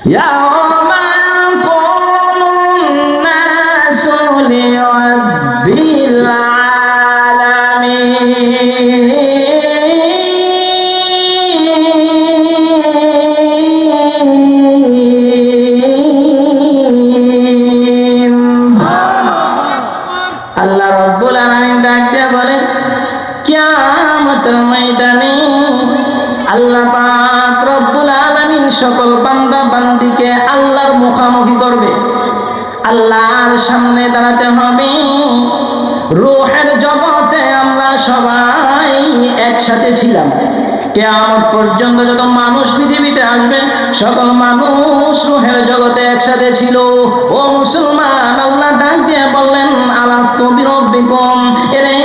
يوم يقوم الناس لرب العالمين আল্লাহ রাব্বুল আলামিন ডাকতে বলেন কিয়ামতের ময়দানে আল্লাহ পাক রব্বুল আলামিন সকল বান্দা বান্দিকে আল্লাহর মুখামুখি করবে, আল্লাহর সামনে দাঁড়াতে হবে। রূহের জগতে আমরা সবাই একসাথে ছিলাম, কিয়ামত পর্যন্ত যত মানুষ পৃথিবীতে আসবে সকল মানুষ রূহের জগতে একসাথে ছিল। ও মুসলমান, আল্লাহ ডাক দিয়ে বললেন আলাস্তু বিরব্বিকুম, এরে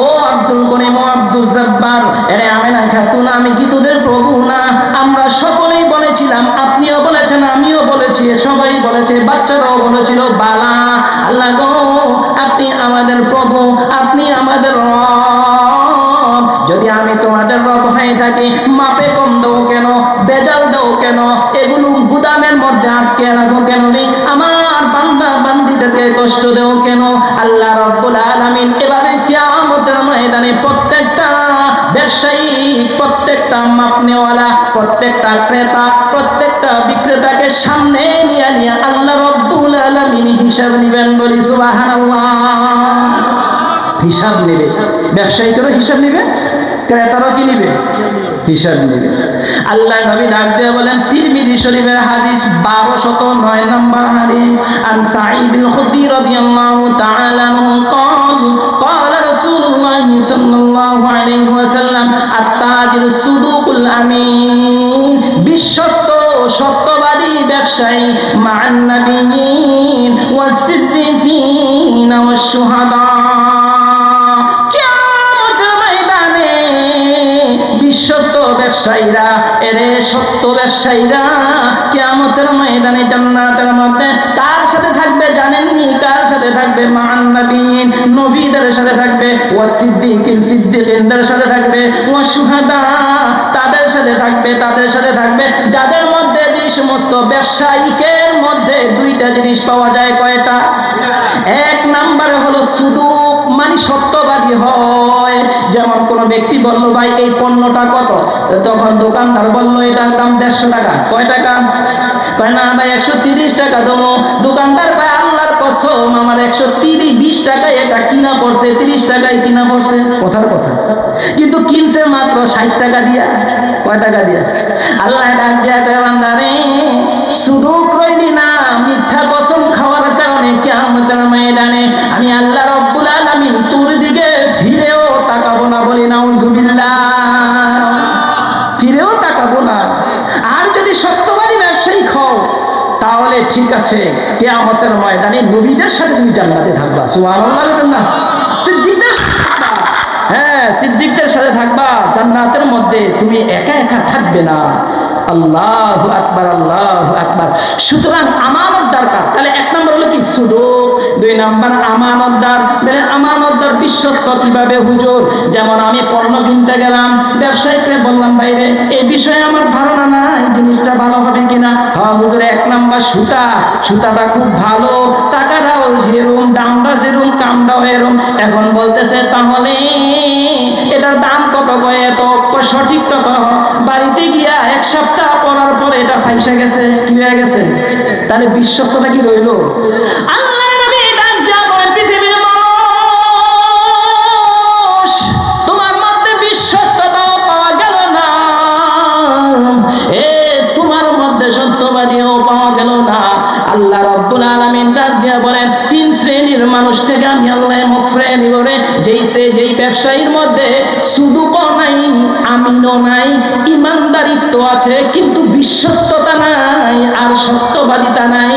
ও আব্দুল করিম ও আব্দুল জব্বার, এরে আমেনা খাতুন, আমি কি তোদের প্রভু না? আমরা সকলেই বলেছিলাম, আপনিও বলেছেন, আমিও বলেছি, সবাই বলেছে, বাচ্চারাও বলেছিল বালা। আল্লাহ গো, আপনি আমাদের প্রভু, আপনি আমাদের রব। যদি আমি তোমাদের রব হয়ে থাকি, মাপে কম দাও কেন, বেজাল দাও কেন, এগুলো গুদামের মধ্যে আটকে রাখো কেন রে? আমার বান্দা বান্দীদেরকে কষ্ট দেও কেন? আল্লাহ রাব্বুল আলামিন এবারে কিয়ামতের ময়দানে প্রত্যেকটা ব্যবসায়ী, প্রত্যেকটা মাপনেওয়ালা, প্রত্যেকটা ক্রেতা, প্রত্যেকটা বিক্রেতাকে সামনে নিয়ে নিয়ে আল্লাহ রাব্বুল আলামিন হিসাব নেবেন। বলি সুবহানাল্লাহ। হিসাব নেবে, ব্যবসায়ীদেরও হিসাব নেবে, ক্রেতারও কি নেবে? হিসাব নেবে। আল্লাহ নবী ডাক দিয়ে বলেন, তিরমিজি শরীফের হাদিস 1209 নম্বর হাদিস, আন সাঈদুল খুদরি রাদিয়াল্লাহু তাআলা আনহু قال قال رسول الله صلى الله عليه وسلم التاجر الصدوق الامين, বিশ্বস্ত সত্যবাদী ব্যবসায়ী মা'আন নাবিয়্যিন ওয়াস সিদ্দিকিন ওয়াস শুহাদা। বিশ্বস্ত ব্যবসায়ীরা, এরে সত্য ব্যবসায়ীরা কিয়ামতের ময়দানে জান্নাতের মধ্যে কার সাথে থাকবে জানেননি? কার সাথে থাকবে? মা'আন নাবিয়্যিন, নবীদের সাথে থাকবে, ওয়াস সিদ্দিকিন, সিদ্দিকিনদের সাথে থাকবে, ওয়াস শুহাদা, তাদের সাথে থাকবে, তাদের সাথে থাকবে যাদের মধ্যে যে সমস্ত ব্যবসায়ীকের মধ্যে দুইটা জিনিস পাওয়া যায়। কয়টা? এক নম্বরে হলো সুদুক, মানে সত্যবাদী হয়। যেমন কোন ব্যক্তি বলল, ভাই এই পণ্যটা কত? তখন দোকানদার বলল এটার দাম 150 টাকা। কয় টাকা? কয় না ভাই 130 টাকা দেবো। দোকানদার ভাই আল্লাহর কসম আমার 120 টাকায় এটা কিনা পড়ছে, 30 টাকায় কিনা পড়ছে, কথার কথা, কিন্তু কিনছে মাত্র 60 টাকা দিয়া। কয় টাকা দিয়া? আল্লাহ ডাক দিয়া কয়, বান্দারে সুদুক কইলি না, মিথ্যা কসম খাওয়ার কারণে কিয়ামতের ময়দানে আমি আল্লাহ রাব্বুল আলামিন তোর দিকে ফিরেও তাকাবো না। বলি নাউজুবিল্লাহ। ফিরেও তাকাবো না। আর যদি সত্যবাদী ব্যবসায়ী হও তাহলে ঠিক আছে, কিয়ামতের ময়দানে নবীদের সাথে তুমি জান্নাতে থাকবা। সুবহানাল্লাহ। সিদ্দিকদের সাথে থাকবা, হ্যাঁ সিদ্দিকদের সাথে থাকবা জান্নাতের মধ্যে, তুমি একা একা থাকবে না। আল্লাহু আকবার, আল্লাহু আকবার। সুতরাং আমানত দরকার। তাহলে এক নম্বর হলো কি? সুদুক। দুই নম্বর আমানতদার। আমানতদার বিশ্বস্ত কিভাবে হুজুর? যেমন আমি পণ্য কিনতে গেলাম, ব্যবসায়ীকে বললাম বাইরে এই বিষয়ে আমার ধারণা নাই, জিনিসটা ভালো হবে কিনা। হ্যাঁ হুজুর, এক নম্বর সুতা, সুতাটা খুব ভালো, টাকাটাও যেরকম, দামটা যেরকম, কামটাও এরকম। এখন বলতেছে তাহলে এটার দাম কত? কয় এত। সঠিক তো বাড়িতে গিয়া এক সপ্তাহ পরার পরে এটা ফাইসা গেছে, কি হয়ে গেছে? তাহলে বিশ্বস্ততা কি রইল? আল্লাহ নবী ডাক দিয়া বলেন, পৃথিবীর মানুষ তোমার মধ্যে বিশ্বস্ততাও পাওয়া গেল না, তোমার মধ্যে সত্যবাদীও পাওয়া গেল না। আল্লাহ রাব্বুল আলামিন ডাক দিয়া বলেন, তিন শ্রেণীর মানুষ থেকে আমি আল্লাহ মুখ ফিরিয়ে নিব রে। যেই ব্যবসায়ীর মধ্যে সুদুকও নাই, আমিনও নাই, ইমানদারিত্ব আছে কিন্তু বিশ্বস্ততা নাই আর সত্যবাদিতা নাই,